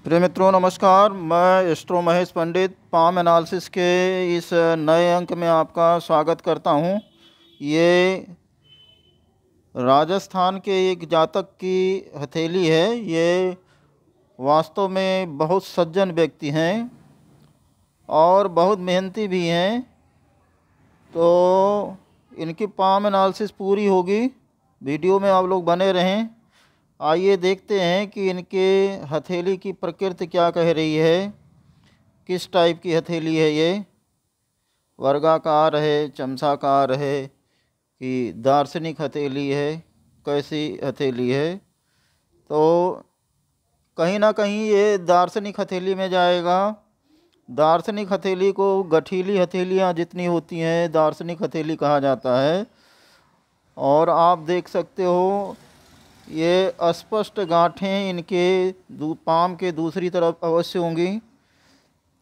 प्रिय मित्रों नमस्कार। मैं एस्ट्रो महेश पंडित पाम एनालिसिस के इस नए अंक में आपका स्वागत करता हूं। ये राजस्थान के एक जातक की हथेली है। ये वास्तव में बहुत सज्जन व्यक्ति हैं और बहुत मेहनती भी हैं। तो इनकी पाम एनालिसिस पूरी होगी, वीडियो में आप लोग बने रहें। आइए देखते हैं कि इनके हथेली की प्रकृति क्या कह रही है, किस टाइप की हथेली है। ये वर्गाकार है, चमचाकार है कि दार्शनिक हथेली है, कैसी हथेली है। तो कहीं ना कहीं ये दार्शनिक हथेली में जाएगा। दार्शनिक हथेली को गठीली हथेलियाँ जितनी होती हैं दार्शनिक हथेली कहा जाता है। और आप देख सकते हो ये अस्पष्ट गांठें इनके पाम के दूसरी तरफ अवश्य होंगी,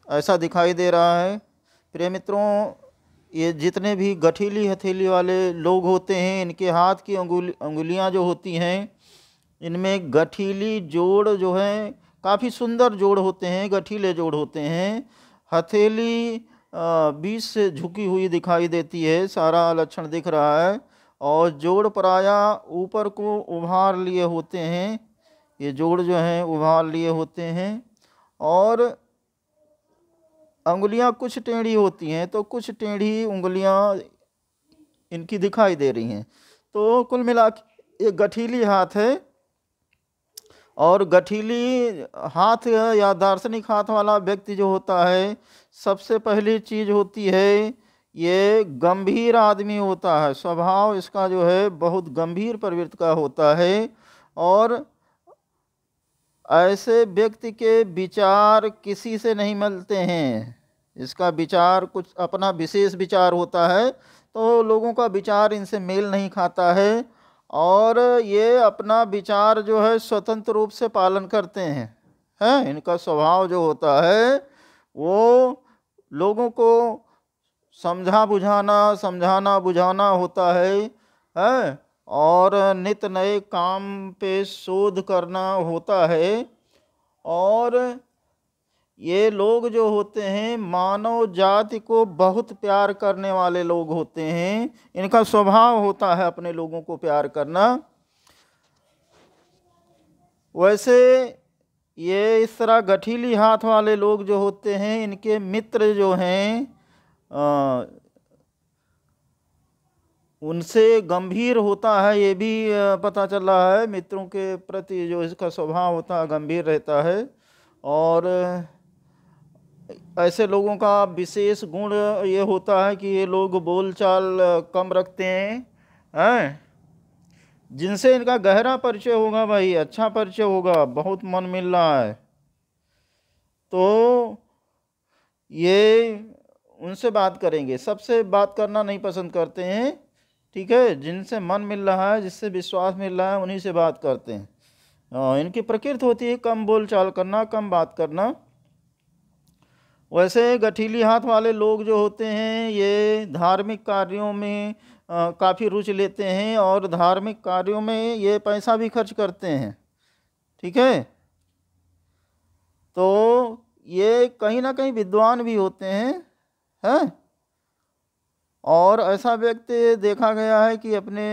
ऐसा दिखाई दे रहा है। प्रिय मित्रों, ये जितने भी गठीली हथेली वाले लोग होते हैं, इनके हाथ की अंगुलियां जो होती हैं, इनमें गठीली जोड़ जो है काफ़ी सुंदर जोड़ होते हैं, गठीले जोड़ होते हैं। हथेली बीच से झुकी हुई दिखाई देती है, सारा लक्षण दिख रहा है। और जोड़ प्रायः ऊपर को उभार लिए होते हैं, ये जोड़ जो हैं उभार लिए होते हैं। और अंगुलियां कुछ टेढ़ी होती हैं, तो कुछ टेढ़ी उंगलियां इनकी दिखाई दे रही हैं। तो कुल मिला के ये गठीली हाथ है। और गठीली हाथ या दार्शनिक हाथ वाला व्यक्ति जो होता है, सबसे पहली चीज़ होती है ये गंभीर आदमी होता है। स्वभाव इसका जो है बहुत गंभीर प्रवृत्ति का होता है। और ऐसे व्यक्ति के विचार किसी से नहीं मिलते हैं। इसका विचार कुछ अपना विशेष विचार होता है, तो लोगों का विचार इनसे मेल नहीं खाता है। और ये अपना विचार जो है स्वतंत्र रूप से पालन करते हैं। इनका स्वभाव जो होता है वो लोगों को समझाना बुझाना होता है। और नित नए काम पे शोध करना होता है। और ये लोग जो होते हैं मानव जाति को बहुत प्यार करने वाले लोग होते हैं। इनका स्वभाव होता है अपने लोगों को प्यार करना। वैसे ये इस तरह गठीली हाथ वाले लोग जो होते हैं, इनके मित्र जो हैं उनसे गंभीर होता है, ये भी पता चल रहा है। मित्रों के प्रति जो इसका स्वभाव होता है गंभीर रहता है। और ऐसे लोगों का विशेष गुण ये होता है कि ये लोग बोलचाल कम रखते हैं। जिनसे इनका गहरा परिचय होगा भाई, अच्छा परिचय होगा, बहुत मन मिल रहा है, तो ये उनसे बात करेंगे। सबसे बात करना नहीं पसंद करते हैं, ठीक है। जिनसे मन मिल रहा है, जिससे विश्वास मिल रहा है, उन्हीं से बात करते हैं। इनकी प्रकृति होती है कम बोलचाल करना, कम बात करना। वैसे गठीली हाथ वाले लोग जो होते हैं ये धार्मिक कार्यों में काफ़ी रुचि लेते हैं और धार्मिक कार्यों में ये पैसा भी खर्च करते हैं, ठीक है। तो ये कहीं ना कहीं विद्वान भी होते हैं। और ऐसा व्यक्ति देखा गया है कि अपने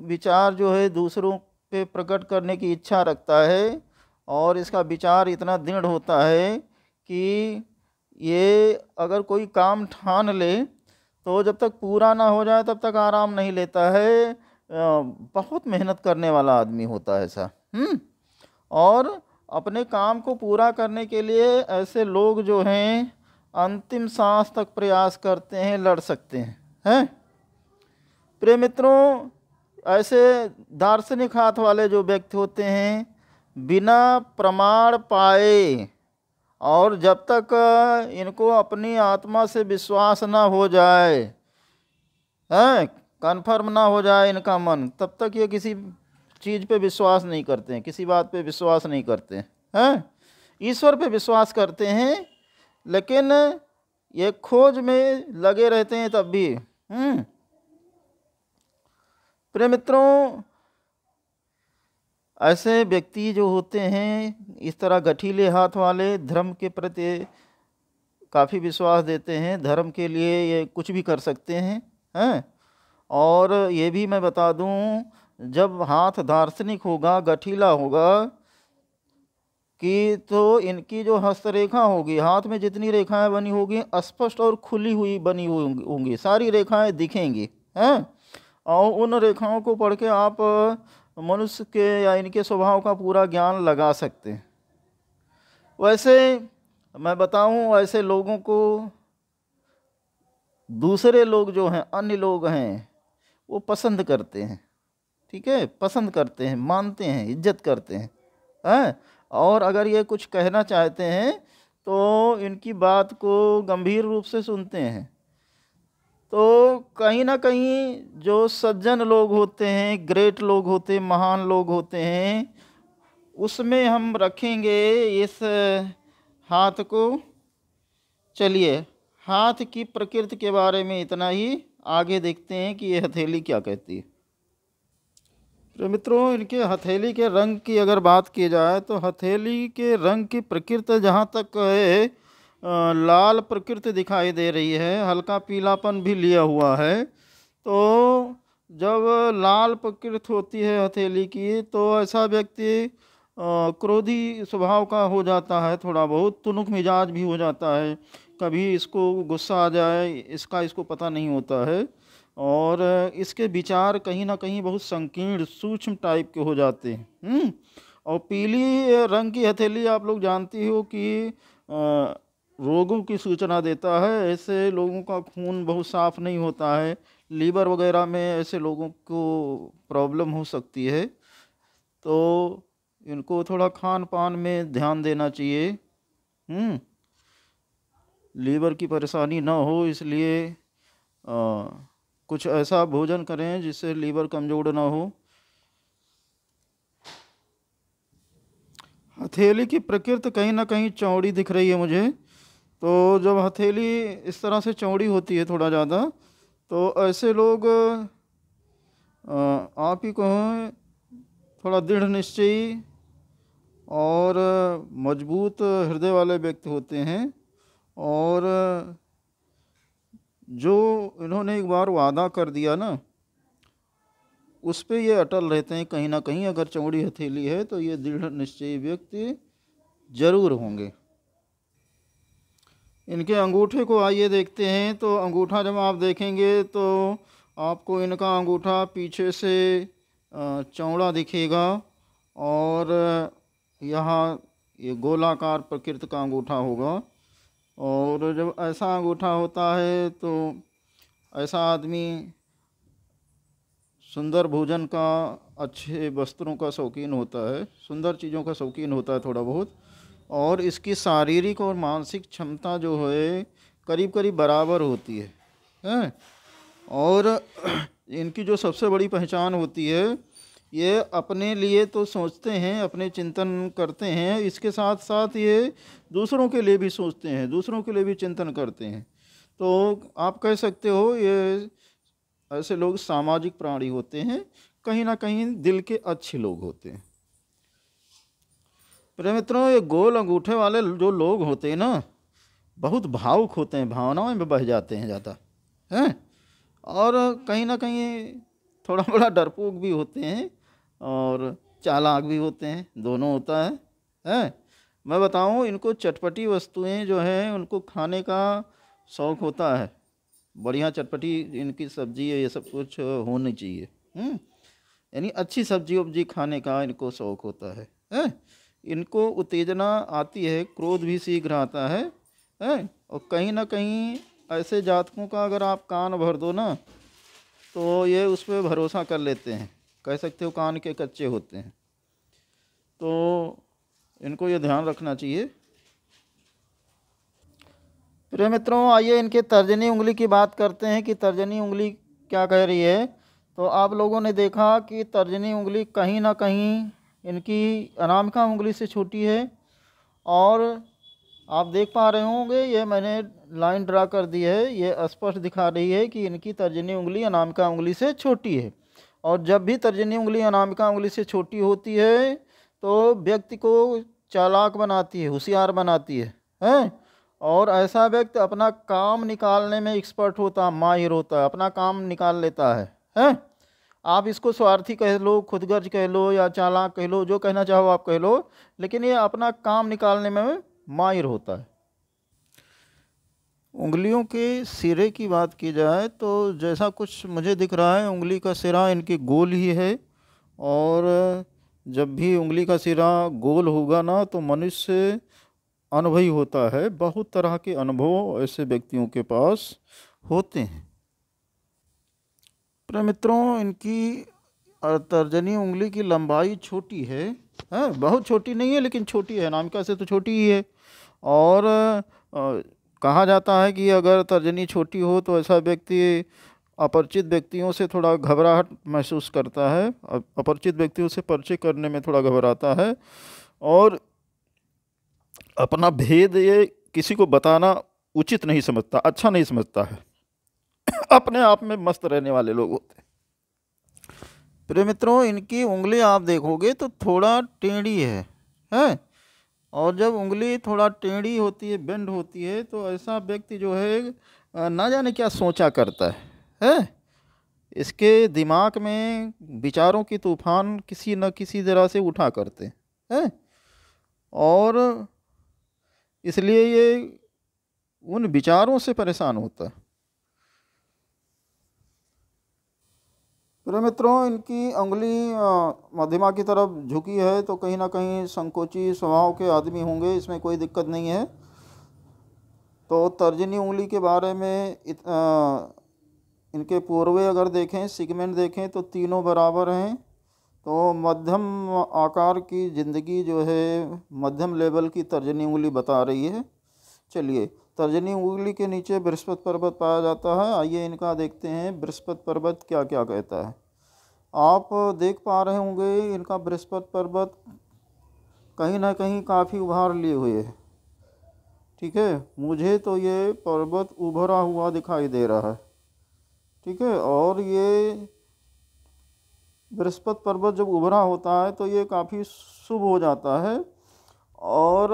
विचार जो है दूसरों पे प्रकट करने की इच्छा रखता है। और इसका विचार इतना दृढ़ होता है कि ये अगर कोई काम ठान ले तो जब तक पूरा ना हो जाए तब तक आराम नहीं लेता है। बहुत मेहनत करने वाला आदमी होता है ऐसा। और अपने काम को पूरा करने के लिए ऐसे लोग जो हैं अंतिम सांस तक प्रयास करते हैं, लड़ सकते हैं। प्रिय मित्रों, ऐसे दार्शनिक हाथ वाले जो व्यक्ति होते हैं बिना प्रमाण पाए और जब तक इनको अपनी आत्मा से विश्वास ना हो जाए, कन्फर्म ना हो जाए इनका मन, तब तक ये किसी चीज़ पे विश्वास नहीं करते हैं, किसी बात पे विश्वास नहीं करते हैं। ईश्वर पे विश्वास करते हैं, लेकिन ये खोज में लगे रहते हैं तब भी। प्रिय मित्रों, ऐसे व्यक्ति जो होते हैं इस तरह गठीले हाथ वाले, धर्म के प्रति काफ़ी विश्वास देते हैं, धर्म के लिए ये कुछ भी कर सकते हैं। और ये भी मैं बता दूं, जब हाथ दार्शनिक होगा, गठीला होगा कि तो इनकी जो हस्तरेखा होगी, हाथ में जितनी रेखाएं बनी होगी स्पष्ट और खुली हुई बनी हुई होंगी, सारी रेखाएं दिखेंगी हैं। और उन रेखाओं को पढ़ के आप मनुष्य के या इनके स्वभाव का पूरा ज्ञान लगा सकते हैं। वैसे मैं बताऊं, ऐसे लोगों को दूसरे लोग जो हैं, अन्य लोग हैं, वो पसंद करते हैं, ठीक है, पसंद करते हैं, मानते हैं, इज्जत करते हैं। और अगर ये कुछ कहना चाहते हैं तो इनकी बात को गंभीर रूप से सुनते हैं। तो कहीं ना कहीं जो सज्जन लोग होते हैं, ग्रेट लोग होते हैं, महान लोग होते हैं, उसमें हम रखेंगे इस हाथ को। चलिए, हाथ की प्रकृति के बारे में इतना ही, आगे देखते हैं कि ये हथेली क्या कहती है। तो मित्रों, इनके हथेली के रंग की अगर बात की जाए तो हथेली के रंग की प्रकृति जहाँ तक है, लाल प्रकृति दिखाई दे रही है, हल्का पीलापन भी लिया हुआ है। तो जब लाल प्रकृति होती है हथेली की तो ऐसा व्यक्ति क्रोधी स्वभाव का हो जाता है, थोड़ा बहुत तुनुक मिजाज भी हो जाता है, कभी इसको गुस्सा आ जाए इसको पता नहीं होता है। और इसके विचार कहीं ना कहीं बहुत संकीर्ण सूक्ष्म टाइप के हो जाते हैं। और पीली रंग की हथेली आप लोग जानती हो कि रोगों की सूचना देता है। ऐसे लोगों का खून बहुत साफ नहीं होता है, लीवर वगैरह में ऐसे लोगों को प्रॉब्लम हो सकती है। तो इनको थोड़ा खान पान में ध्यान देना चाहिए, लीवर की परेशानी ना हो, इसलिए कुछ ऐसा भोजन करें जिससे लीवर कमज़ोर ना हो। हथेली की प्रकृति कहीं ना कहीं चौड़ी दिख रही है मुझे। तो जब हथेली इस तरह से चौड़ी होती है थोड़ा ज़्यादा, तो ऐसे लोग आप ही कहें थोड़ा दृढ़ निश्चयी और मजबूत हृदय वाले व्यक्ति होते हैं। और जो इन्होंने एक बार वादा कर दिया ना, उस पे ये अटल रहते हैं कहीं ना कहीं। अगर चौड़ी हथेली है तो ये दृढ़ निश्चयी व्यक्ति जरूर होंगे। इनके अंगूठे को आइए देखते हैं। तो अंगूठा जब आप देखेंगे तो आपको इनका अंगूठा पीछे से चौड़ा दिखेगा, और यहाँ ये गोलाकार प्रकृति का अंगूठा होगा। और जब ऐसा अंगूठा होता है तो ऐसा आदमी सुंदर भोजन का, अच्छे वस्त्रों का शौकीन होता है, सुंदर चीज़ों का शौकीन होता है थोड़ा बहुत। और इसकी शारीरिक और मानसिक क्षमता जो है करीब करीब बराबर होती है। और इनकी जो सबसे बड़ी पहचान होती है, ये अपने लिए तो सोचते हैं, अपने चिंतन करते हैं, इसके साथ साथ ये दूसरों के लिए भी सोचते हैं, दूसरों के लिए भी चिंतन करते हैं। तो आप कह सकते हो ये ऐसे लोग सामाजिक प्राणी होते हैं, कहीं ना कहीं दिल के अच्छे लोग होते हैं। प्रिय मित्रों, ये गोल अंगूठे वाले जो लोग होते हैं ना, बहुत भावुक होते हैं, भावनाओं में बह जाते हैं ज़्यादा हैं। और कहीं ना कहीं थोड़ा बड़ा डरपोक भी होते हैं और चालाक भी होते हैं, दोनों होता है। मैं बताऊं, इनको चटपटी वस्तुएं जो हैं उनको खाने का शौक़ होता है, बढ़िया चटपटी इनकी सब्जी है, ये सब कुछ होनी चाहिए। यानी अच्छी सब्जी वब्जी खाने का इनको शौक़ होता है। इनको उत्तेजना आती है, क्रोध भी शीघ्र आता है। और कहीं ना कहीं ऐसे जातकों का अगर आप कान भर दो ना, तो ये उस पर भरोसा कर लेते हैं, कह सकते हो कान के कच्चे होते हैं। तो इनको ये ध्यान रखना चाहिए। प्रिय मित्रों, आइए इनके तर्जनी उंगली की बात करते हैं कि तर्जनी उंगली क्या कह रही है। तो आप लोगों ने देखा कि तर्जनी उंगली कहीं ना कहीं इनकी अनामिका उंगली से छोटी है। और आप देख पा रहे होंगे, ये मैंने लाइन ड्रा कर दी है, ये स्पष्ट दिखा रही है कि इनकी तर्जनी उंगली अनामिका उंगली से छोटी है। और जब भी तर्जनी उंगली अनामिका उंगली से छोटी होती है तो व्यक्ति को चालाक बनाती है, होशियार बनाती है, हैं? और ऐसा व्यक्ति अपना काम निकालने में एक्सपर्ट होता है, माहिर होता है, अपना काम निकाल लेता है, हैं? आप इसको स्वार्थी कह लो, खुदगर्ज कह लो, या चालाक कह लो, जो कहना चाहो आप कह लो, लेकिन ये अपना काम निकालने में माहिर होता है। उंगलियों के सिरे की बात की जाए तो जैसा कुछ मुझे दिख रहा है, उंगली का सिरा इनके गोल ही है। और जब भी उंगली का सिरा गोल होगा ना तो मनुष्य अनुभवी होता है। बहुत तरह के अनुभव ऐसे व्यक्तियों के पास होते हैं। प्रिय मित्रों, इनकी तर्जनी उंगली की लंबाई छोटी है, बहुत छोटी नहीं है लेकिन छोटी है, अनामिका से तो छोटी ही है। और कहा जाता है कि अगर तर्जनी छोटी हो तो ऐसा व्यक्ति अपरिचित व्यक्तियों से थोड़ा घबराहट महसूस करता है, अपरिचित व्यक्तियों से परिचय करने में थोड़ा घबराता है, और अपना भेद ये किसी को बताना उचित नहीं समझता, अच्छा नहीं समझता है। अपने आप में मस्त रहने वाले लोग होते हैं। प्रिय मित्रों, इनकी उंगली आप देखोगे तो थोड़ा टेढ़ी है? और जब उंगली थोड़ा टेढ़ी होती है, बेंड होती है, तो ऐसा व्यक्ति जो है ना जाने क्या सोचा करता है? इसके दिमाग में विचारों की तूफान किसी न किसी तरह से उठा करते हैं, और इसलिए ये उन विचारों से परेशान होता है। प्रिय मित्रों, इनकी उंगली मध्यमा की तरफ झुकी है, तो कहीं ना कहीं संकोची स्वभाव के आदमी होंगे, इसमें कोई दिक्कत नहीं है। तो तर्जनी उंगली के बारे में इनके पूर्वे अगर देखें, सेगमेंट देखें तो तीनों बराबर हैं। तो मध्यम आकार की ज़िंदगी जो है, मध्यम लेवल की तर्जनी उंगली बता रही है। चलिए, तर्जनी उंगली के नीचे बृहस्पति पर्वत पाया जाता है। आइए इनका देखते हैं बृहस्पति पर्वत क्या क्या कहता है। आप देख पा रहे होंगे इनका बृहस्पति पर्वत कहीं ना कहीं काफ़ी उभार लिए हुए है। ठीक है, मुझे तो ये पर्वत उभरा हुआ दिखाई दे रहा है। ठीक है, और ये बृहस्पति पर्वत जब उभरा होता है तो ये काफ़ी शुभ हो जाता है। और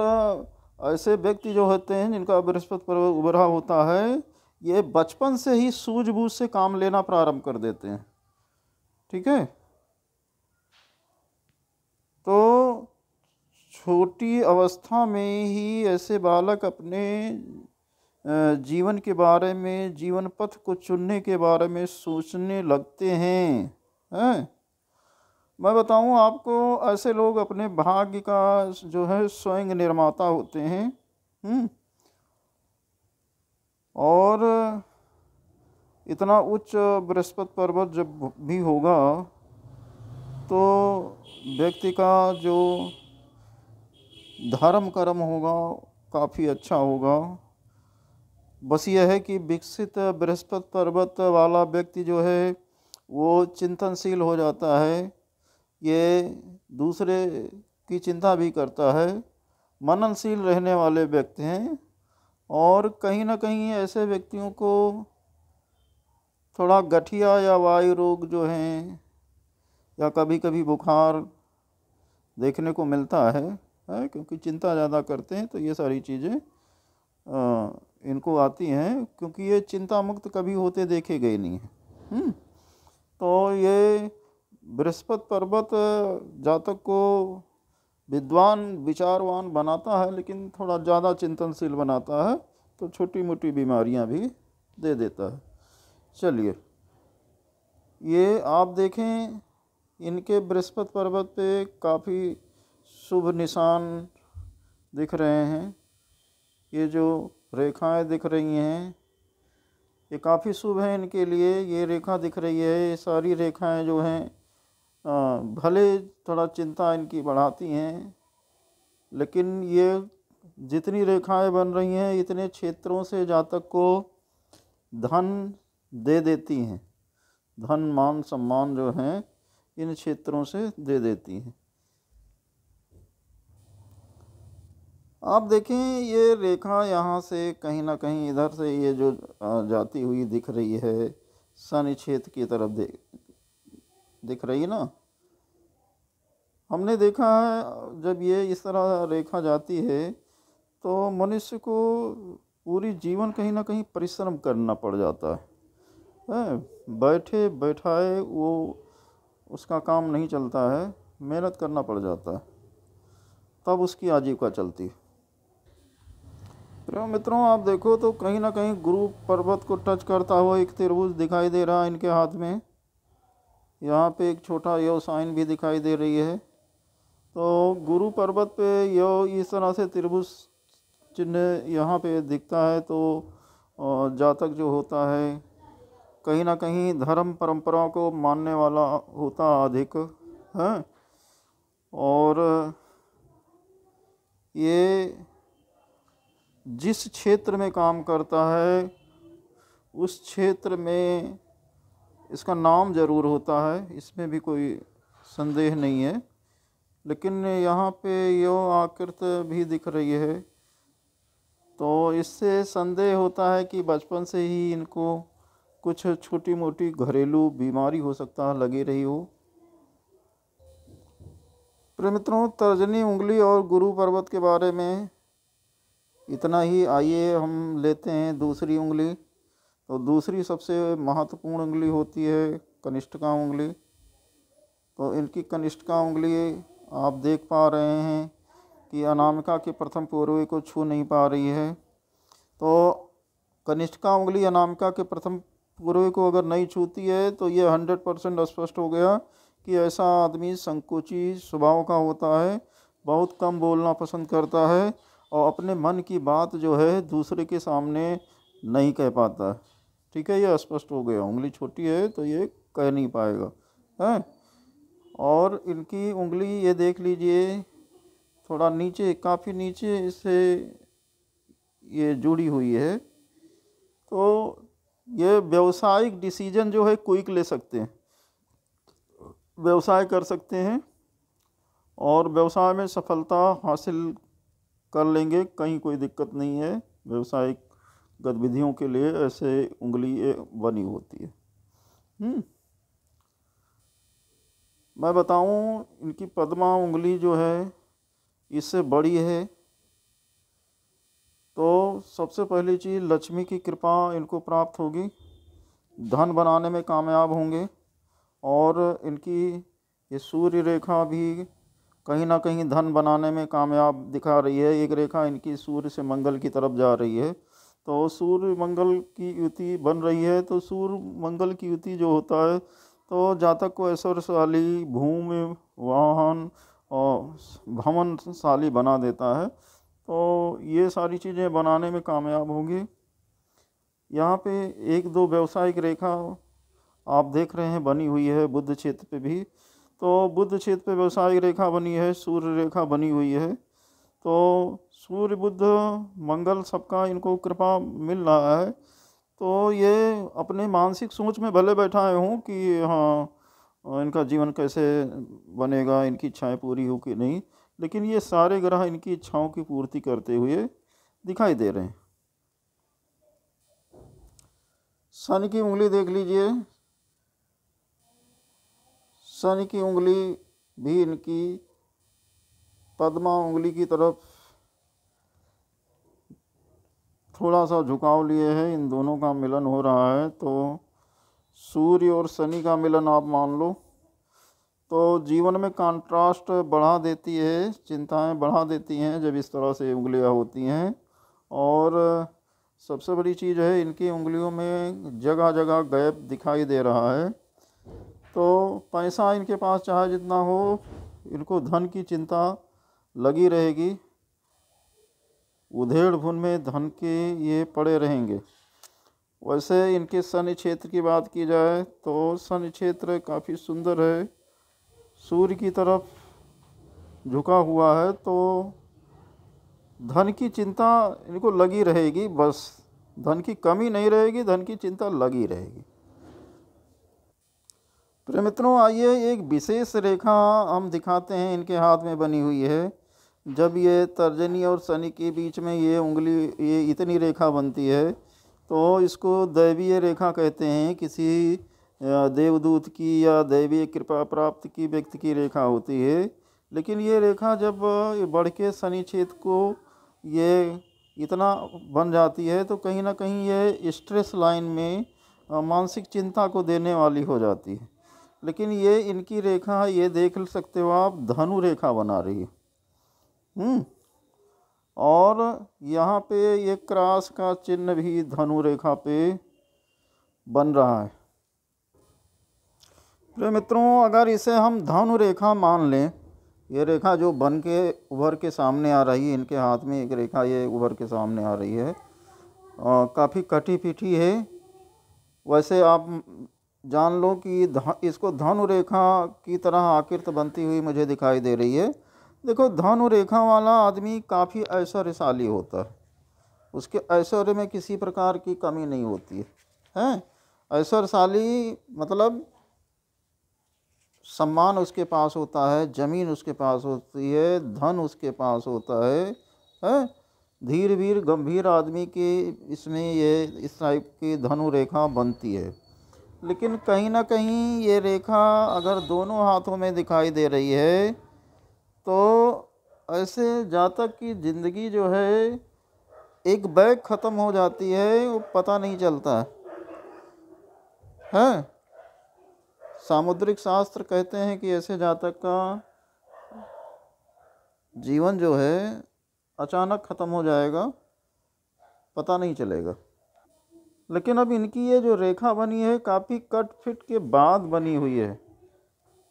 ऐसे व्यक्ति जो होते हैं जिनका बृहस्पति पर्वत उभरा होता है, ये बचपन से ही सूझबूझ से काम लेना प्रारंभ कर देते हैं। ठीक है, तो छोटी अवस्था में ही ऐसे बालक अपने जीवन के बारे में, जीवन पथ को चुनने के बारे में सोचने लगते हैं। मैं बताऊं आपको, ऐसे लोग अपने भाग्य का जो है स्वयं निर्माता होते हैं। और इतना उच्च बृहस्पति पर्वत जब भी होगा तो व्यक्ति का जो धर्म कर्म होगा काफ़ी अच्छा होगा। बस यह है कि विकसित बृहस्पति पर्वत वाला व्यक्ति जो है वो चिंतनशील हो जाता है, ये दूसरे की चिंता भी करता है, मननशील रहने वाले व्यक्ति हैं। और कहीं ना कहीं ऐसे व्यक्तियों को थोड़ा गठिया या वायु रोग जो हैं, या कभी कभी बुखार देखने को मिलता है, क्योंकि चिंता ज़्यादा करते हैं तो ये सारी चीज़ें इनको आती हैं, क्योंकि ये चिंता मुक्त कभी होते देखे गए नहीं हैं। तो ये बृहस्पति पर्वत जातक को विद्वान विचारवान बनाता है, लेकिन थोड़ा ज़्यादा चिंतनशील बनाता है, तो छोटी मोटी बीमारियां भी दे देता है। चलिए, ये आप देखें इनके बृहस्पति पर्वत पे काफ़ी शुभ निशान दिख रहे हैं। ये जो रेखाएं दिख रही हैं ये काफ़ी शुभ है इनके लिए। ये रेखा दिख रही है, ये सारी रेखाएं जो हैं भले थोड़ा चिंता इनकी बढ़ाती हैं, लेकिन ये जितनी रेखाएं बन रही हैं इतने क्षेत्रों से जातक को धन दे देती हैं। धन मान सम्मान जो हैं इन क्षेत्रों से दे देती हैं। आप देखें ये रेखा यहाँ से कहीं ना कहीं इधर से ये जो जाती हुई दिख रही है शनि क्षेत्र की तरफ दिख रही है ना। हमने देखा है जब ये इस तरह रेखा जाती है तो मनुष्य को पूरी जीवन कहीं ना कहीं परिश्रम करना पड़ जाता है। बैठे बैठाए वो उसका काम नहीं चलता है, मेहनत करना पड़ जाता है, तब उसकी आजीविका चलती है। प्रिय मित्रों, आप देखो तो कहीं ना कहीं गुरु पर्वत को टच करता हुआ एक त्रिभुज दिखाई दे रहा है इनके हाथ में। यहाँ पे एक छोटा यो साइन भी दिखाई दे रही है। तो गुरु पर्वत पे यो इस तरह से त्रिभुज चिन्ह यहाँ पे दिखता है तो जातक जो होता है कहीं ना कहीं धर्म परंपराओं को मानने वाला होता अधिक है। और ये जिस क्षेत्र में काम करता है उस क्षेत्र में इसका नाम ज़रूर होता है, इसमें भी कोई संदेह नहीं है। लेकिन यहाँ पे यो आकृति भी दिख रही है तो इससे संदेह होता है कि बचपन से ही इनको कुछ छोटी मोटी घरेलू बीमारी हो सकता है लगी रही हो। प्रिय मित्रों, तर्जनी उंगली और गुरु पर्वत के बारे में इतना ही। आइए हम लेते हैं दूसरी उंगली। तो दूसरी सबसे महत्वपूर्ण उंगली होती है कनिष्ठिका उंगली। तो इनकी कनिष्ठिका उंगली आप देख पा रहे हैं कि अनामिका के प्रथम पूर्वी को छू नहीं पा रही है। तो कनिष्ठिका उंगली अनामिका के प्रथम पूर्वी को अगर नहीं छूती है तो ये 100% स्पष्ट हो गया कि ऐसा आदमी संकोची स्वभाव का होता है, बहुत कम बोलना पसंद करता है और अपने मन की बात जो है दूसरे के सामने नहीं कह पाता। ठीक है, ये स्पष्ट हो गया। उंगली छोटी है तो ये कह नहीं पाएगा है। और इनकी उंगली ये देख लीजिए थोड़ा नीचे, काफ़ी नीचे से ये जुड़ी हुई है। तो ये व्यवसायिक डिसीजन जो है क्विक ले सकते हैं, व्यवसाय कर सकते हैं और व्यवसाय में सफलता हासिल कर लेंगे, कहीं कोई दिक्कत नहीं है। व्यवसायिक गतिविधियों के लिए ऐसे उंगली बनी होती है। मैं बताऊं, इनकी पद्मा उंगली जो है इससे बड़ी है तो सबसे पहली चीज़ लक्ष्मी की कृपा इनको प्राप्त होगी, धन बनाने में कामयाब होंगे। और इनकी ये सूर्य रेखा भी कहीं ना कहीं धन बनाने में कामयाब दिखा रही है। एक रेखा इनकी सूर्य से मंगल की तरफ जा रही है तो सूर्य मंगल की युति बन रही है। तो सूर्य मंगल की युति जो होता है तो जातक को ऐश्वर्यशाली, भूमि, वाहन और भवनशाली बना देता है। तो ये सारी चीज़ें बनाने में कामयाब होंगी। यहाँ पे एक दो व्यावसायिक रेखा आप देख रहे हैं बनी हुई है बुध क्षेत्र पे भी। तो बुध क्षेत्र पे व्यावसायिक रेखा बनी है, सूर्य रेखा बनी हुई है। तो सूर्य बुध मंगल सबका इनको कृपा मिल रहा है। तो ये अपने मानसिक सोच में भले बैठाए हों कि हाँ इनका जीवन कैसे बनेगा, इनकी इच्छाएं पूरी हो कि नहीं, लेकिन ये सारे ग्रह इनकी इच्छाओं की पूर्ति करते हुए दिखाई दे रहे हैं। शनि की उंगली देख लीजिए। शनि की उंगली भी इनकी पद्मा उंगली की तरफ थोड़ा सा झुकाव लिए है, इन दोनों का मिलन हो रहा है। तो सूर्य और शनि का मिलन आप मान लो तो जीवन में कंट्रास्ट बढ़ा देती है, चिंताएं बढ़ा देती हैं जब इस तरह से उंगलियां होती हैं। और सबसे बड़ी चीज़ है इनकी उंगलियों में जगह जगह गैप दिखाई दे रहा है। तो पैसा इनके पास चाहे जितना हो, इनको धन की चिंता लगी रहेगी, उधेड़ बुन में धन के ये पड़े रहेंगे। वैसे इनके शनि क्षेत्र की बात की जाए तो शनि क्षेत्र काफ़ी सुंदर है, सूर्य की तरफ झुका हुआ है। तो धन की चिंता इनको लगी रहेगी, बस धन की कमी नहीं रहेगी, धन की चिंता लगी रहेगी। प्रिय मित्रों, आइए एक विशेष रेखा हम दिखाते हैं इनके हाथ में बनी हुई है। जब ये तर्जनी और शनि के बीच में ये उंगली, ये इतनी रेखा बनती है तो इसको दैवीय रेखा कहते हैं। किसी देवदूत की या दैवीय कृपा प्राप्त की व्यक्ति की रेखा होती है। लेकिन ये रेखा जब ये बढ़ के शनि क्षेत्र को ये इतना बन जाती है तो कहीं ना कहीं ये स्ट्रेस लाइन में मानसिक चिंता को देने वाली हो जाती है। लेकिन ये इनकी रेखा ये देख सकते हो आप, धनु रेखा बना रही है। और यहाँ पे ये क्रॉस का चिन्ह भी धनु रेखा पे बन रहा है। प्रिय मित्रों, अगर इसे हम धनु रेखा मान लें, ये रेखा जो बन के उभर के सामने आ रही है, इनके हाथ में एक रेखा ये उभर के सामने आ रही है, काफ़ी कटी पीठी है। वैसे आप जान लो कि इसको धनु रेखा की तरह आकृत बनती हुई मुझे दिखाई दे रही है। देखो, धनु रेखा वाला आदमी काफ़ी ऐश्वर्यशाली होता है, उसके ऐश्वर्य में किसी प्रकार की कमी नहीं होती है, हैं? ऐश्वर्यशाली मतलब सम्मान उसके पास होता है, ज़मीन उसके पास होती है, धन उसके पास होता है, हैं? धीर वीर गंभीर आदमी के इसमें ये इस टाइप की धनु रेखा बनती है। लेकिन कहीं ना कहीं ये रेखा अगर दोनों हाथों में दिखाई दे रही है तो ऐसे जातक की ज़िंदगी जो है एक बैग ख़त्म हो जाती है, वो पता नहीं चलता है। सामुद्रिक शास्त्र कहते हैं कि ऐसे जातक का जीवन जो है अचानक ख़त्म हो जाएगा, पता नहीं चलेगा। लेकिन अब इनकी ये जो रेखा बनी है काफ़ी कट फिट के बाद बनी हुई है,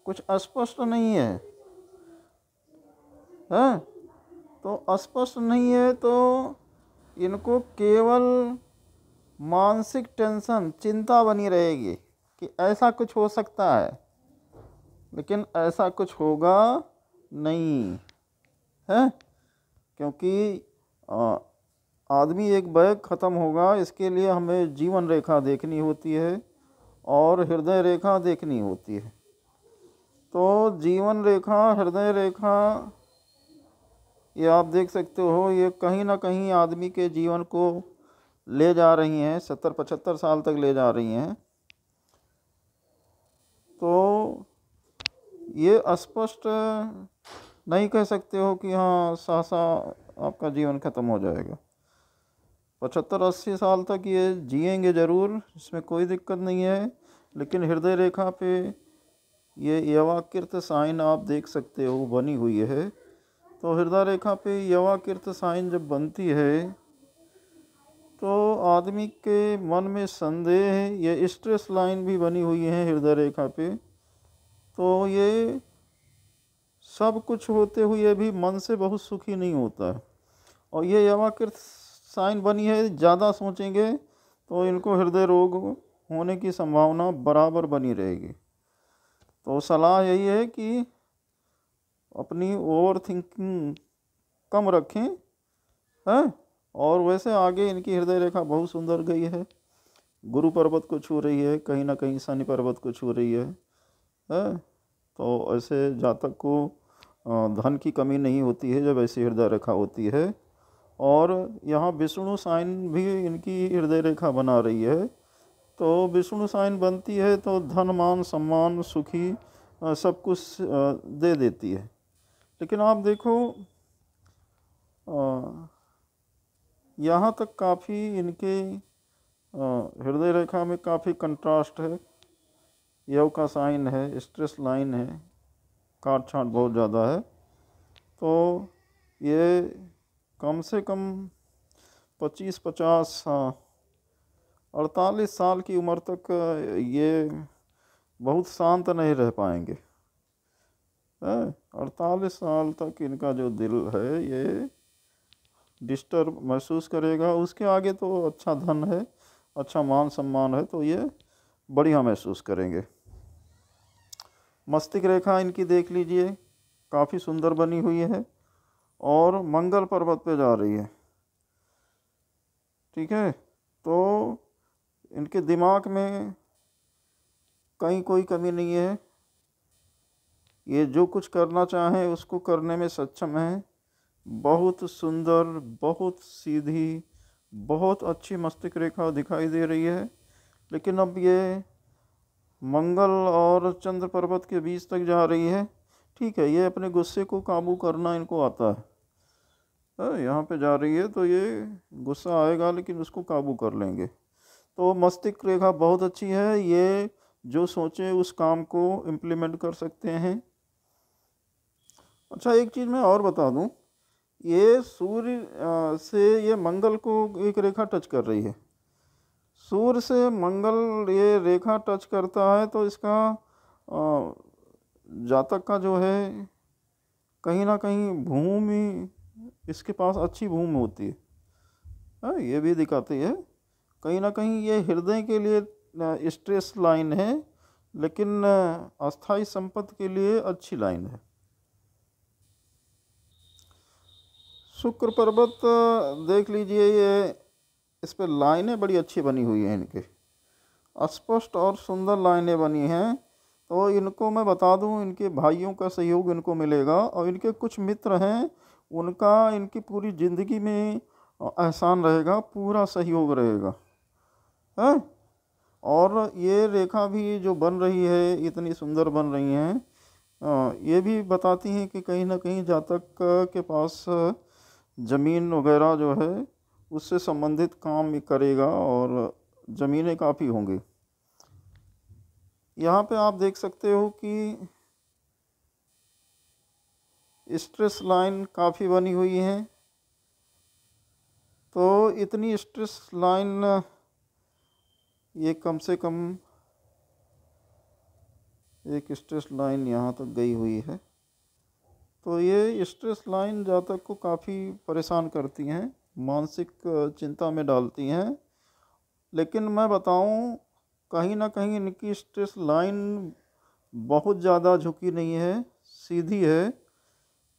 कुछ अस्पष्ट नहीं है, हैं? तो अस्पष्ट नहीं है तो इनको केवल मानसिक टेंशन, चिंता बनी रहेगी कि ऐसा कुछ हो सकता है, लेकिन ऐसा कुछ होगा नहीं है। क्योंकि आदमी एक बैग ख़त्म होगा, इसके लिए हमें जीवन रेखा देखनी होती है और हृदय रेखा देखनी होती है। तो जीवन रेखा, हृदय रेखा, ये आप देख सकते हो, ये कहीं ना कहीं आदमी के जीवन को ले जा रही हैं, 70-75 साल तक ले जा रही हैं। तो ये स्पष्ट नहीं कह सकते हो कि हाँ सहसा आपका जीवन ख़त्म हो जाएगा। 75-80 साल तक ये जिएंगे ज़रूर, इसमें कोई दिक्कत नहीं है। लेकिन हृदय रेखा पे ये यवाकृत साइन आप देख सकते हो बनी हुई है। तो हृदय रेखा पे यवाकृत साइन जब बनती है तो आदमी के मन में संदेह, ये स्ट्रेस लाइन भी बनी हुई है हृदय रेखा पे, तो ये सब कुछ होते हुए भी मन से बहुत सुखी नहीं होता है। और ये यवाकृत साइन बनी है, ज़्यादा सोचेंगे तो इनको हृदय रोग होने की संभावना बराबर बनी रहेगी। तो सलाह यही है कि अपनी ओवर थिंकिंग कम रखें, हैं? और वैसे आगे इनकी हृदय रेखा बहुत सुंदर गई है, गुरु पर्वत को छू रही है, कहीं ना कहीं शनि पर्वत को छू रही है। तो ऐसे जातक को धन की कमी नहीं होती है जब ऐसी हृदय रेखा होती है। और यहाँ विष्णु साइन भी इनकी हृदय रेखा बना रही है। तो विष्णु साइन बनती है तो धन मान सम्मान सुखी सब कुछ दे देती है। लेकिन आप देखो, यहाँ तक काफ़ी इनके हृदय रेखा में काफ़ी कंट्रास्ट है। यव का साइन है, स्ट्रेस लाइन है, काट छाट बहुत ज़्यादा है। तो ये कम से कम 25-50 48 साल की उम्र तक ये बहुत शांत नहीं रह पाएंगे। 48 साल तक इनका जो दिल है ये डिस्टर्ब महसूस करेगा। उसके आगे तो अच्छा धन है, अच्छा मान सम्मान है, तो ये बढ़िया महसूस करेंगे। मस्तिष्क रेखा इनकी देख लीजिए, काफ़ी सुंदर बनी हुई है और मंगल पर्वत पे जा रही है। ठीक है, तो इनके दिमाग में कहीं कोई कमी नहीं है, ये जो कुछ करना चाहें उसको करने में सक्षम है। बहुत सुंदर, बहुत सीधी, बहुत अच्छी मस्तिष्क रेखा दिखाई दे रही है। लेकिन अब ये मंगल और चंद्र पर्वत के बीच तक जा रही है। ठीक है, ये अपने गुस्से को काबू करना इनको आता है। यहाँ पे जा रही है तो ये गुस्सा आएगा लेकिन उसको काबू कर लेंगे। तो मस्तिष्क रेखा बहुत अच्छी है, ये जो सोचे उस काम को इम्प्लीमेंट कर सकते हैं। अच्छा, एक चीज़ मैं और बता दूं, ये सूर्य से ये मंगल को एक रेखा टच कर रही है। सूर्य से मंगल ये रेखा टच करता है तो इसका जातक का जो है कहीं ना कहीं भूमि, इसके पास अच्छी भूमि होती है। ये भी दिखाती है कहीं ना कहीं ये हृदय के लिए स्ट्रेस लाइन है, लेकिन अस्थाई संपत्ति के लिए अच्छी लाइन है। शुक्र पर्वत देख लीजिए, ये इस पर लाइनें बड़ी अच्छी बनी हुई हैं, इनके स्पष्ट और सुंदर लाइनें बनी हैं। तो इनको मैं बता दूं, इनके भाइयों का सहयोग इनको मिलेगा और इनके कुछ मित्र हैं, उनका इनकी पूरी ज़िंदगी में एहसान रहेगा, पूरा सहयोग रहेगा है। और ये रेखा भी जो बन रही है, इतनी सुंदर बन रही हैं, ये भी बताती हैं कि कहीं ना कहीं जातक के पास ज़मीन वगैरह जो है उससे संबंधित काम करेगा और ज़मीनें काफ़ी होंगी। यहाँ पे आप देख सकते हो कि स्ट्रेस लाइन काफ़ी बनी हुई है। तो इतनी स्ट्रेस लाइन ये कम से कम एक स्ट्रेस लाइन यहाँ तक गई हुई है। तो ये स्ट्रेस लाइन जातक को काफ़ी परेशान करती हैं, मानसिक चिंता में डालती हैं। लेकिन मैं बताऊं, कहीं ना कहीं इनकी स्ट्रेस लाइन बहुत ज़्यादा झुकी नहीं है, सीधी है।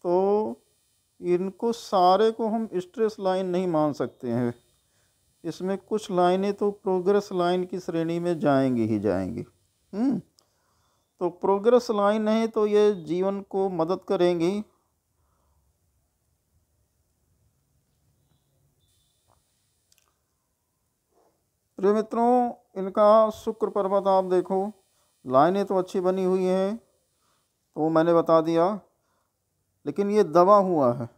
तो इनको सारे को हम स्ट्रेस लाइन नहीं मान सकते हैं, इसमें कुछ लाइनें तो प्रोग्रेस लाइन की श्रेणी में जाएंगी ही जाएंगी। तो प्रोग्रेस लाइन है तो ये जीवन को मदद करेंगी। प्रिय मित्रों, इनका शुक्र पर्वत आप देखो, लाइनें तो अच्छी बनी हुई हैं, तो मैंने बता दिया, लेकिन ये दबा हुआ है।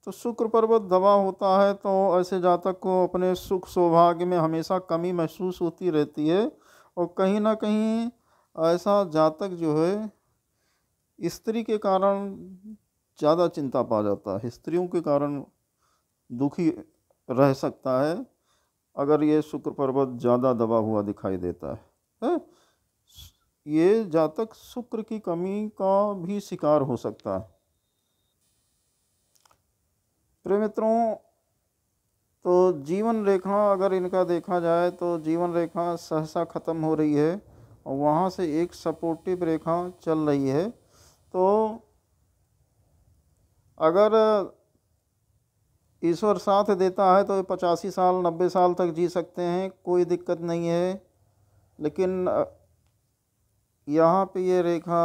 तो शुक्र पर्वत दबा होता है तो ऐसे जातक को अपने सुख सौभाग्य में हमेशा कमी महसूस होती रहती है। और कहीं ना कहीं ऐसा जातक जो है स्त्री के कारण ज़्यादा चिंता पा जाता है, स्त्रियों के कारण दुखी रह सकता है अगर ये शुक्र पर्वत ज़्यादा दबा हुआ दिखाई देता है। ये जातक शुक्र की कमी का भी शिकार हो सकता है। प्रिय मित्रों, तो जीवन रेखा अगर इनका देखा जाए तो जीवन रेखा सहसा ख़त्म हो रही है और वहाँ से एक सपोर्टिव रेखा चल रही है। तो अगर ईश्वर साथ देता है तो 85 साल 90 साल तक जी सकते हैं, कोई दिक्कत नहीं है। लेकिन यहाँ पे ये रेखा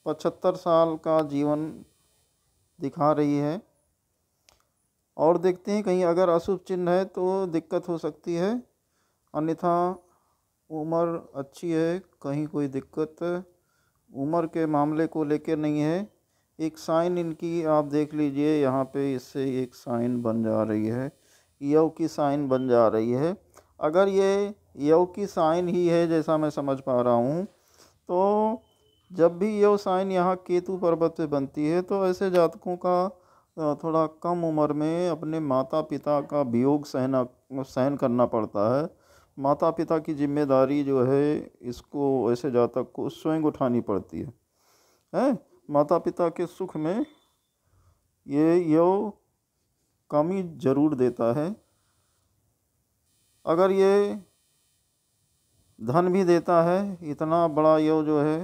75 साल का जीवन दिखा रही है। और देखते हैं कहीं अगर अशुभ चिन्ह है तो दिक्कत हो सकती है, अन्यथा उम्र अच्छी है, कहीं कोई दिक्कत उम्र के मामले को लेकर नहीं है। एक साइन इनकी आप देख लीजिए, यहाँ पे इससे एक साइन बन जा रही है, यव की साइन बन जा रही है। अगर ये यव की साइन ही है जैसा मैं समझ पा रहा हूँ, तो जब भी यव साइन यहाँ केतु पर्वत पे बनती है तो ऐसे जातकों का थोड़ा कम उम्र में अपने माता पिता का वियोग सहन करना पड़ता है। माता पिता की जिम्मेदारी जो है इसको ऐसे जातक को स्वयं उठानी पड़ती है। माता पिता के सुख में ये योग कमी जरूर देता है। अगर ये धन भी देता है, इतना बड़ा योग जो है,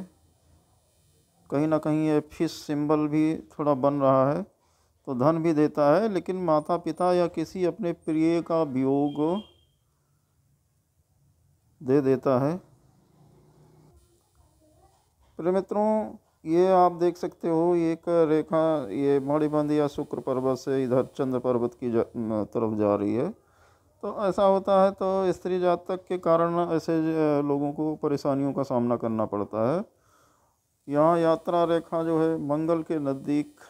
कहीं ना कहीं ये फिश सिंबल भी थोड़ा बन रहा है, तो धन भी देता है, लेकिन माता पिता या किसी अपने प्रिय का वियोग दे देता है। प्रिय मित्रों, ये आप देख सकते हो, एक रेखा ये मणिबंध या शुक्र पर्वत से इधर चंद्र पर्वत की तरफ जा रही है। तो ऐसा होता है, तो स्त्री जातक के कारण ऐसे लोगों को परेशानियों का सामना करना पड़ता है। यहाँ यात्रा रेखा जो है मंगल के नज़दीक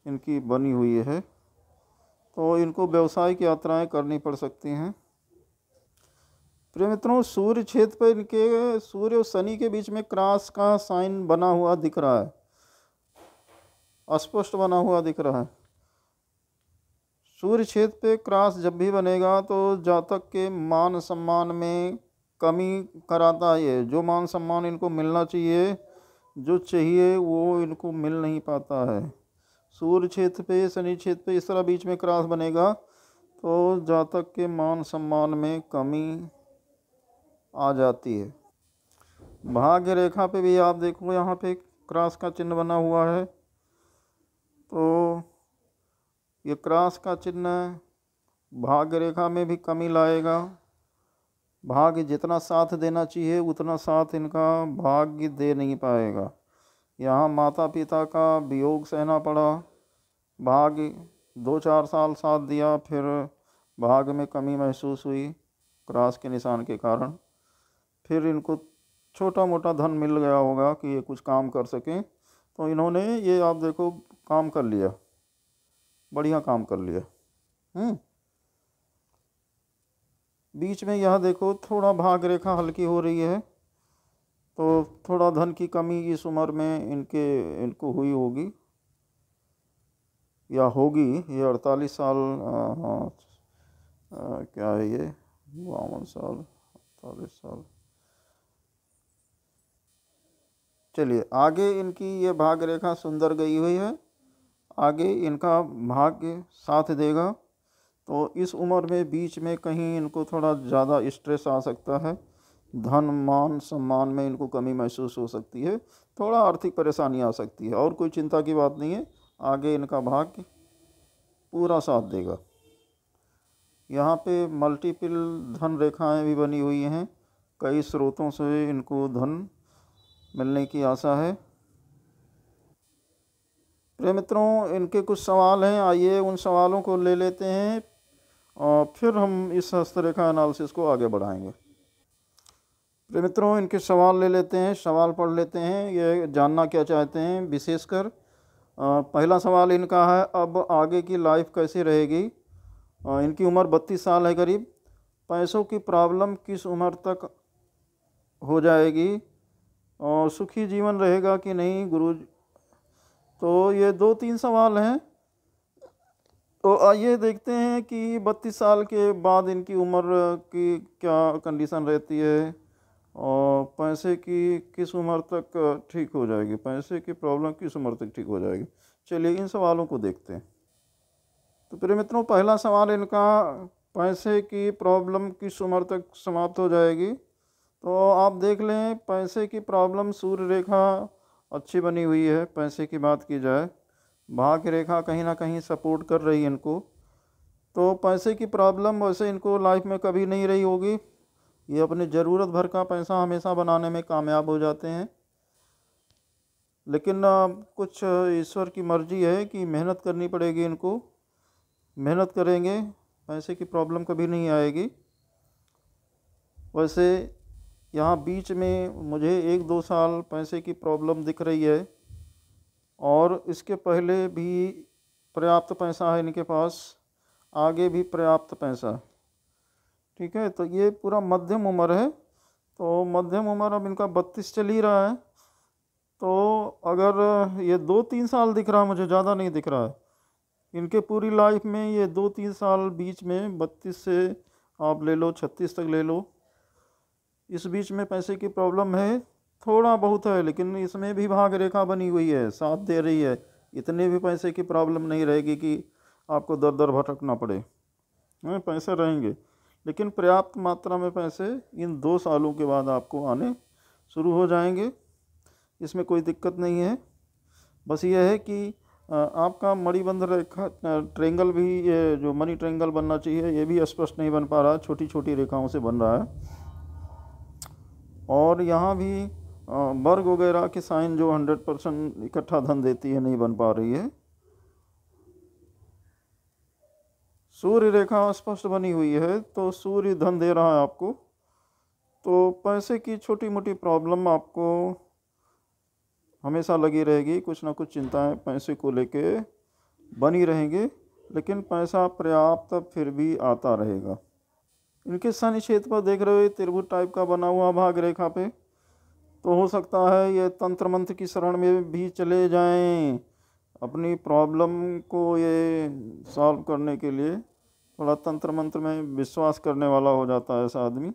इनकी बनी हुई है, तो इनको व्यावसायिक यात्राएं करनी पड़ सकती हैं। प्रिय मित्रों, सूर्य क्षेत्र पर इनके सूर्य और शनि के बीच में क्रॉस का साइन बना हुआ दिख रहा है, अस्पष्ट बना हुआ दिख रहा है। सूर्य क्षेत्र पे क्रॉस जब भी बनेगा तो जातक के मान सम्मान में कमी कराता है। ये जो मान सम्मान इनको मिलना चाहिए, जो चाहिए वो इनको मिल नहीं पाता है। सूर्य क्षेत्र पे, शनि क्षेत्र पे इस तरह बीच में क्रॉस बनेगा तो जातक के मान सम्मान में कमी आ जाती है। भाग्य रेखा पे भी आप देखो, यहाँ पे क्रॉस का चिन्ह बना हुआ है, तो ये क्रॉस का चिन्ह भाग्य रेखा में भी कमी लाएगा। भाग्य जितना साथ देना चाहिए उतना साथ इनका भाग्य दे नहीं पाएगा। यहाँ माता पिता का वियोग सहना पड़ा, भाग्य 2-4 साल साथ दिया, फिर भाग्य में कमी महसूस हुई क्रॉस के निशान के कारण। फिर इनको छोटा मोटा धन मिल गया होगा कि ये कुछ काम कर सकें, तो इन्होंने ये आप देखो काम कर लिया, बढ़िया काम कर लिया। बीच में यह देखो थोड़ा भाग रेखा हल्की हो रही है, तो थोड़ा धन की कमी इस उम्र में इनको हुई होगी या होगी। ये 48 साल क्या है ये 52 साल 48 साल। चलिए आगे इनकी ये भाग रेखा सुंदर गई हुई है, आगे इनका भाग्य साथ देगा। तो इस उम्र में बीच में कहीं इनको थोड़ा ज़्यादा स्ट्रेस आ सकता है, धन मान सम्मान में इनको कमी महसूस हो सकती है, थोड़ा आर्थिक परेशानी आ सकती है, और कोई चिंता की बात नहीं है। आगे इनका भाग्य पूरा साथ देगा। यहाँ पे मल्टीपल धन रेखाएं भी बनी हुई हैं, कई स्रोतों से इनको धन मिलने की आशा है। प्रिय मित्रों, इनके कुछ सवाल हैं, आइए उन सवालों को ले लेते हैं और फिर हम इस हस्तरेखा एनालिसिस को आगे बढ़ाएंगे। प्रिय मित्रों, इनके सवाल ले लेते हैं, सवाल पढ़ लेते हैं, ये जानना क्या चाहते हैं विशेषकर। पहला सवाल इनका है, अब आगे की लाइफ कैसी रहेगी। इनकी उम्र 32 साल है करीब। पैसों की प्रॉब्लम किस उम्र तक हो जाएगी और सुखी जीवन रहेगा कि नहीं गुरु। तो ये 2-3 सवाल हैं, तो आइए देखते हैं कि 32 साल के बाद इनकी उम्र की क्या कंडीशन रहती है और पैसे की किस उम्र तक ठीक हो जाएगी, पैसे की प्रॉब्लम किस उम्र तक ठीक हो जाएगी। चलिए इन सवालों को देखते हैं। तो प्रिय मित्रों, पहला सवाल इनका, पैसे की प्रॉब्लम किस उम्र तक समाप्त हो जाएगी। तो आप देख लें, पैसे की प्रॉब्लम सूर्य रेखा अच्छी बनी हुई है। पैसे की बात की जाए, भाग्य रेखा कहीं ना कहीं सपोर्ट कर रही है इनको, तो पैसे की प्रॉब्लम वैसे इनको लाइफ में कभी नहीं रही होगी। ये अपनी ज़रूरत भर का पैसा हमेशा बनाने में कामयाब हो जाते हैं, लेकिन कुछ ईश्वर की मर्जी है कि मेहनत करनी पड़ेगी इनको। मेहनत करेंगे, पैसे की प्रॉब्लम कभी नहीं आएगी। वैसे यहाँ बीच में मुझे 1-2 साल पैसे की प्रॉब्लम दिख रही है, और इसके पहले भी पर्याप्त पैसा है इनके पास, आगे भी पर्याप्त पैसा। ठीक है, तो ये पूरा मध्यम उम्र है। तो मध्यम उम्र अब इनका 32 चल ही रहा है, तो अगर ये 2-3 साल दिख रहा है, मुझे ज़्यादा नहीं दिख रहा है इनके पूरी लाइफ में। ये 2-3 साल बीच में 32 से आप ले लो 36 तक ले लो, इस बीच में पैसे की प्रॉब्लम है, थोड़ा बहुत है, लेकिन इसमें भी भाग रेखा बनी हुई है, साथ दे रही है। इतने भी पैसे की प्रॉब्लम नहीं रहेगी कि आपको दर दर भटकना पड़े। पैसे रहेंगे, लेकिन पर्याप्त मात्रा में पैसे इन 2 सालों के बाद आपको आने शुरू हो जाएंगे, इसमें कोई दिक्कत नहीं है। बस ये है कि आपका मणिबंध रेखा ट्रेंगल भी, ये जो मनी ट्रेंगल बनना चाहिए, ये भी स्पष्ट नहीं बन पा रहा, छोटी छोटी रेखाओं से बन रहा है। और यहाँ भी वर्ग वगैरह की साइन जो 100% इकट्ठा धन देती है, नहीं बन पा रही है। सूर्य रेखा स्पष्ट बनी हुई है तो सूर्य धन दे रहा है आपको। तो पैसे की छोटी मोटी प्रॉब्लम आपको हमेशा लगी रहेगी, कुछ ना कुछ चिंताएं पैसे को लेके बनी रहेंगी, लेकिन पैसा पर्याप्त फिर भी आता रहेगा। इनके शनि क्षेत्र पर देख रहे हो त्रिभुज टाइप का बना हुआ भाग रेखा पे, तो हो सकता है ये तंत्र मंत्र की शरण में भी चले जाएं। अपनी प्रॉब्लम को ये सॉल्व करने के लिए थोड़ा तंत्र मंत्र में विश्वास करने वाला हो जाता है ऐसा आदमी।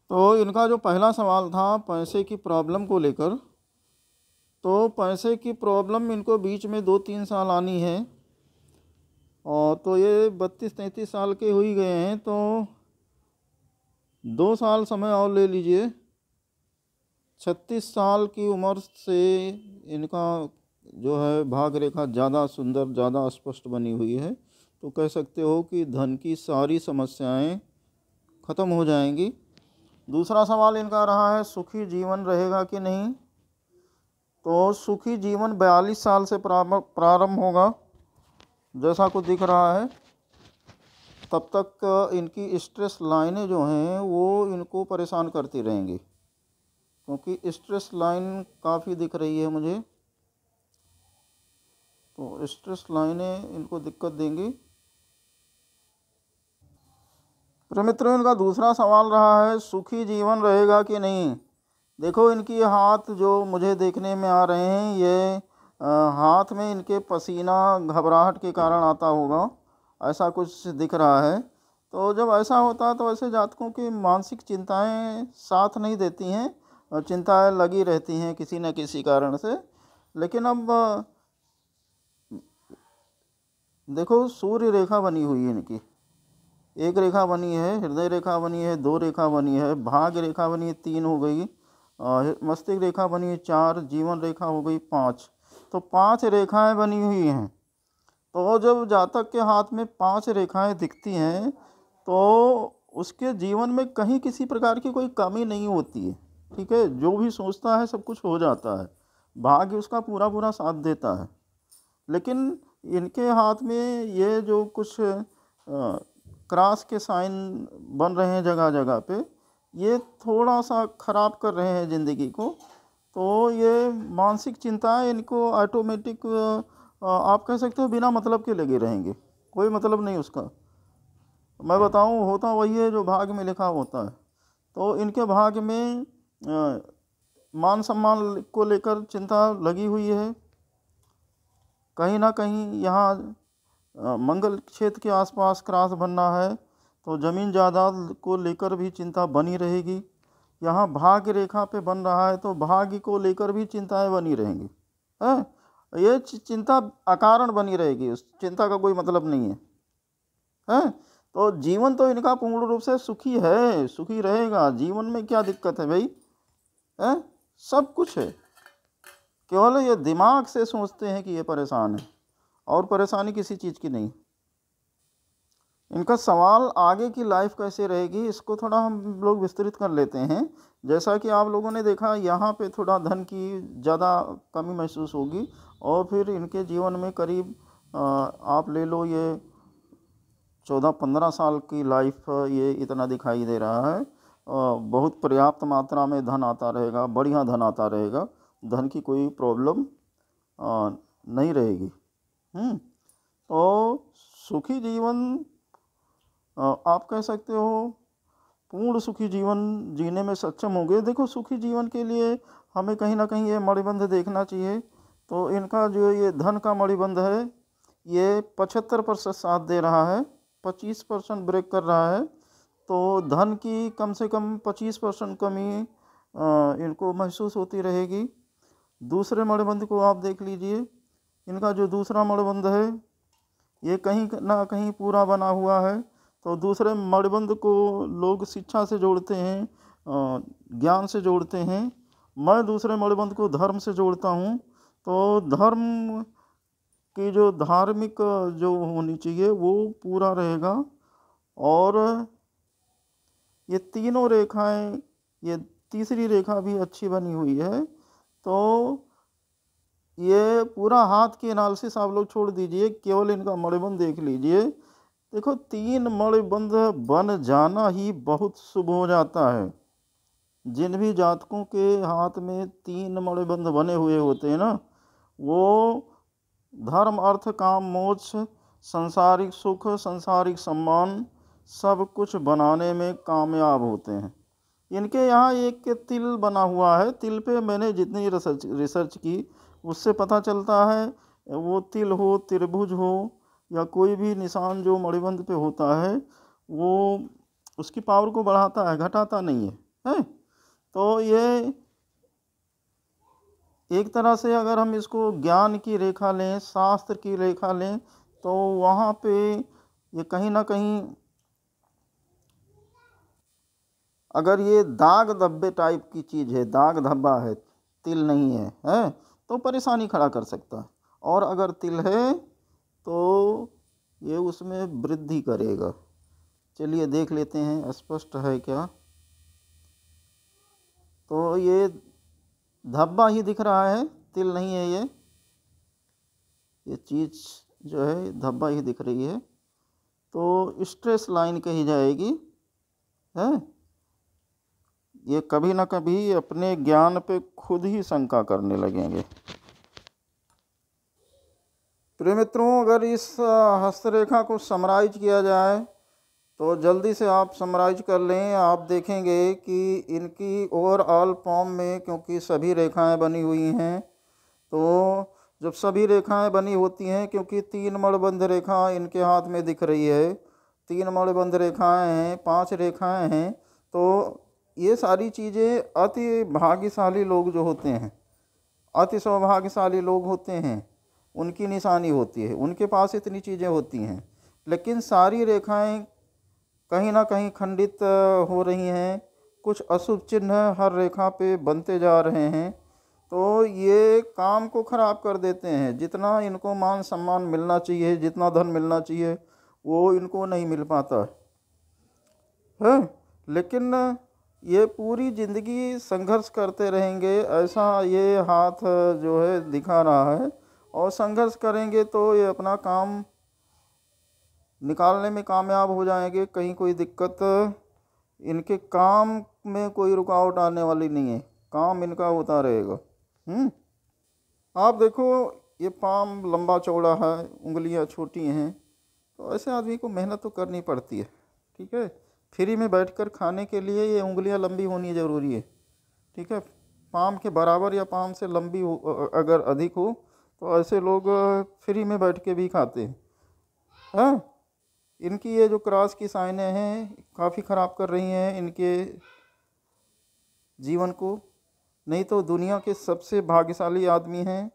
तो इनका जो पहला सवाल था पैसे की प्रॉब्लम को लेकर, तो पैसे की प्रॉब्लम इनको बीच में 2-3 साल आनी है, और तो ये 32-33 साल के हो ही गए हैं, तो 2 साल समय और ले लीजिए। 36 साल की उम्र से इनका जो है भाग रेखा ज़्यादा सुंदर, ज़्यादा स्पष्ट बनी हुई है। तो कह सकते हो कि धन की सारी समस्याएं ख़त्म हो जाएंगी। दूसरा सवाल इनका रहा है सुखी जीवन रहेगा कि नहीं। तो सुखी जीवन 42 साल से प्रारंभ होगा, जैसा कुछ दिख रहा है। तब तक इनकी स्ट्रेस लाइनें जो हैं वो इनको परेशान करती रहेंगी, क्योंकि स्ट्रेस लाइन काफ़ी दिख रही है मुझे। तो स्ट्रेस लाइनें इनको दिक्कत देंगी। तो मित्रों, इनका दूसरा सवाल रहा है सुखी जीवन रहेगा कि नहीं। देखो, इनकी हाथ जो मुझे देखने में आ रहे हैं, ये हाथ में इनके पसीना घबराहट के कारण आता होगा, ऐसा कुछ दिख रहा है। तो जब ऐसा होता है तो ऐसे जातकों की मानसिक चिंताएं साथ नहीं देती हैं, और चिंताएं लगी रहती हैं किसी न किसी कारण से। लेकिन अब देखो, सूर्य रेखा बनी हुई है इनकी, एक रेखा बनी है, हृदय रेखा बनी है, 2 रेखा बनी है, भाग रेखा बनी है 3 हो गई, मस्तिष्क रेखा बनी है 4, जीवन रेखा हो गई 5। तो 5 रेखाएं बनी हुई हैं। तो जब जातक के हाथ में 5 रेखाएं दिखती हैं तो उसके जीवन में कहीं किसी प्रकार की कोई कमी नहीं होती है। ठीक है, जो भी सोचता है सब कुछ हो जाता है, भाग्य उसका पूरा पूरा साथ देता है। लेकिन इनके हाथ में ये जो कुछ क्रॉस के साइन बन रहे हैं जगह जगह पे, ये थोड़ा सा ख़राब कर रहे हैं ज़िंदगी को। तो ये मानसिक चिंताएं इनको ऑटोमेटिक, आप कह सकते हो बिना मतलब के लगे रहेंगे, कोई मतलब नहीं उसका। मैं बताऊं, होता वही है जो भाग्य में लिखा होता है। तो इनके भाग्य में मान सम्मान को लेकर चिंता लगी हुई है। कहीं ना कहीं यहाँ मंगल क्षेत्र के आसपास क्रॉस बनना है, तो ज़मीन जायदाद को लेकर भी चिंता बनी रहेगी। यहाँ भाग्य रेखा पे बन रहा है तो भाग्य को लेकर भी चिंताएं बनी रहेंगी। ये चिंता अकारण बनी रहेगी, उस चिंता का कोई मतलब नहीं है। तो जीवन तो इनका पूर्ण रूप से सुखी है, सुखी रहेगा। जीवन में क्या दिक्कत है भाई, है सब कुछ है। केवल ये दिमाग से सोचते हैं कि ये परेशान है, और परेशानी किसी चीज़ की नहीं। इनका सवाल आगे की लाइफ कैसे रहेगी, इसको थोड़ा हम लोग विस्तृत कर लेते हैं। जैसा कि आप लोगों ने देखा, यहाँ पे थोड़ा धन की ज़्यादा कमी महसूस होगी, और फिर इनके जीवन में करीब आप ले लो ये 14-15 साल की लाइफ, ये इतना दिखाई दे रहा है। बहुत पर्याप्त मात्रा में धन आता रहेगा, बढ़िया धन आता रहेगा, धन की कोई प्रॉब्लम नहीं रहेगी। तो सुखी जीवन आप कह सकते हो, पूर्ण सुखी जीवन जीने में सक्षम होंगे। देखो, सुखी जीवन के लिए हमें कहीं ना कहीं ये मणिबंध देखना चाहिए। तो इनका जो ये धन का मणिबंध है, ये 75% साथ दे रहा है, 25% ब्रेक कर रहा है। तो धन की कम से कम 25% कमी इनको महसूस होती रहेगी। दूसरे मणिबंध को आप देख लीजिए, इनका जो दूसरा मणिबंध है ये कहीं ना कहीं पूरा बना हुआ है। तो दूसरे मणिबंध को लोग शिक्षा से जोड़ते हैं, ज्ञान से जोड़ते हैं। मैं दूसरे मणिबंध को धर्म से जोड़ता हूँ। तो धर्म की जो धार्मिक जो होनी चाहिए वो पूरा रहेगा। और ये तीनों रेखाएं, ये तीसरी रेखा भी अच्छी बनी हुई है। तो ये पूरा हाथ की एनालिसिस आप लोग छोड़ दीजिए, केवल इनका मणिबंध देख लीजिए। देखो 3 मणिबंध बन जाना ही बहुत शुभ हो जाता है। जिन भी जातकों के हाथ में 3 मणिबंध बने हुए होते हैं ना, वो धर्म अर्थ काम मोक्ष, सांसारिक सुख, सांसारिक सम्मान सब कुछ बनाने में कामयाब होते हैं। इनके यहाँ एक के तिल बना हुआ है। तिल पे मैंने जितनी रिसर्च की उससे पता चलता है, वो तिल हो, त्रिभुज हो या कोई भी निशान जो मणिबंध पे होता है, वो उसकी पावर को बढ़ाता है, घटाता नहीं है। तो ये एक तरह से अगर हम इसको ज्ञान की रेखा लें, शास्त्र की रेखा लें, तो वहाँ पे ये कहीं ना कहीं अगर ये दाग धब्बे टाइप की चीज़ है, दाग धब्बा है, तिल नहीं है, तो परेशानी खड़ा कर सकता है। और अगर तिल है तो ये उसमें वृद्धि करेगा। चलिए देख लेते हैं स्पष्ट है क्या। तो ये धब्बा ही दिख रहा है, तिल नहीं है। ये चीज़ जो है धब्बा ही दिख रही है, तो स्ट्रेस लाइन कही जाएगी है। ये कभी ना कभी अपने ज्ञान पे खुद ही शंका करने लगेंगे। प्रिय मित्रों, अगर इस हस्तरेखा को समराइज किया जाए तो जल्दी से आप समराइज कर लें। आप देखेंगे कि इनकी ओवरऑल फॉर्म में, क्योंकि सभी रेखाएं बनी हुई हैं, तो जब सभी रेखाएं बनी होती हैं, क्योंकि 3 मणिबंध रेखा इनके हाथ में दिख रही है, 3 मणिबंध रेखाएं हैं, 5 रेखाएं हैं, तो ये सारी चीज़ें अति भाग्यशाली लोग जो होते हैं, अति सौभाग्यशाली लोग होते हैं, उनकी निशानी होती है। उनके पास इतनी चीज़ें होती हैं, लेकिन सारी रेखाएं कहीं ना कहीं खंडित हो रही हैं। कुछ अशुभ चिन्ह हर रेखा पे बनते जा रहे हैं, तो ये काम को ख़राब कर देते हैं। जितना इनको मान सम्मान मिलना चाहिए, जितना धन मिलना चाहिए, वो इनको नहीं मिल पाता है। लेकिन ये पूरी ज़िंदगी संघर्ष करते रहेंगे, ऐसा ये हाथ जो है दिखा रहा है। और संघर्ष करेंगे तो ये अपना काम निकालने में कामयाब हो जाएंगे। कहीं कोई दिक्कत इनके काम में कोई रुकावट आने वाली नहीं है, काम इनका होता रहेगा। आप देखो ये पाम लंबा चौड़ा है, उंगलियां छोटी हैं, तो ऐसे आदमी को मेहनत तो करनी पड़ती है। ठीक है, फ्री में बैठकर खाने के लिए ये उंगलियां लंबी होनी ज़रूरी है। ठीक है, पाम के बराबर या पाम से लंबी हो, अगर अधिक हो, तो ऐसे लोग फ्री में बैठ के भी खाते हैं। इनकी ये जो क्रॉस की साइनें हैं काफ़ी ख़राब कर रही हैं इनके जीवन को। नहीं तो दुनिया के सबसे भाग्यशाली आदमी हैं,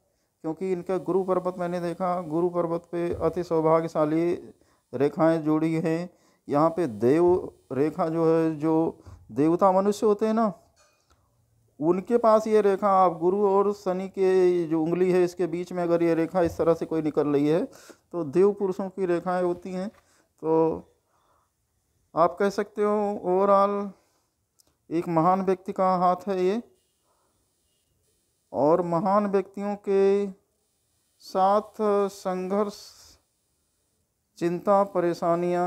क्योंकि इनका गुरु पर्वत मैंने देखा, गुरु पर्वत पे अति सौभाग्यशाली रेखाएं जुड़ी हैं। यहाँ पे देव रेखा जो है, जो देवता मनुष्य होते हैं ना, उनके पास ये रेखा, आप गुरु और शनि के जो उंगली है इसके बीच में अगर ये रेखा इस तरह से कोई निकल रही है, तो देव पुरुषों की रेखाएं होती हैं। तो आप कह सकते हो ओवरऑल एक महान व्यक्ति का हाथ है ये। और महान व्यक्तियों के साथ संघर्ष, चिंता, परेशानियां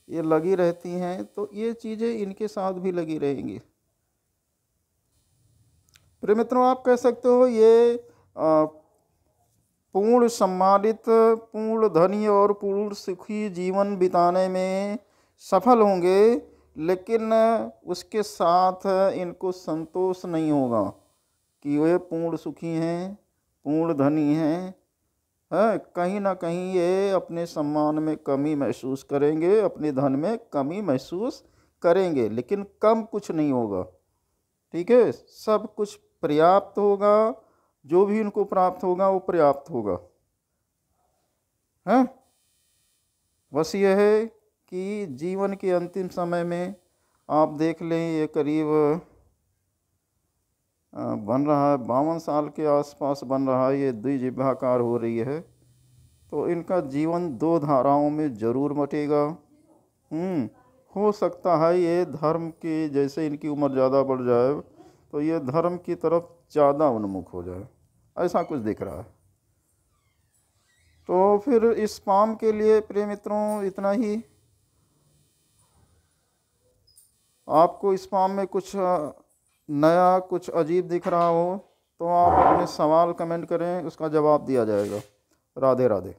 ये लगी रहती हैं, तो ये चीज़ें इनके साथ भी लगी रहेंगी। प्रिय मित्रों, आप कह सकते हो ये पूर्ण सम्मानित, पूर्ण धनी और पूर्ण सुखी जीवन बिताने में सफल होंगे, लेकिन उसके साथ इनको संतोष नहीं होगा कि वे पूर्ण सुखी हैं, पूर्ण धनी हैं। कहीं ना कहीं ये अपने सम्मान में कमी महसूस करेंगे, अपने धन में कमी महसूस करेंगे, लेकिन कम कुछ नहीं होगा। ठीक है, सब कुछ पर्याप्त होगा, जो भी उनको प्राप्त होगा वो पर्याप्त होगा। बस यह है कि जीवन के अंतिम समय में आप देख लें, ये करीब बन रहा है 52 साल के आसपास बन रहा है, ये द्विजिह्वाकार हो रही है। तो इनका जीवन 2 धाराओं में ज़रूर बटेगा। हो सकता है ये धर्म के, जैसे इनकी उम्र ज़्यादा बढ़ जाए तो ये धर्म की तरफ ज़्यादा उन्मुख हो जाए, ऐसा कुछ दिख रहा है। तो फिर इस पाम के लिए प्रिय मित्रों इतना ही। आपको इस पाम में कुछ नया, कुछ अजीब दिख रहा हो तो आप अपने सवाल कमेंट करें, उसका जवाब दिया जाएगा। राधे राधे।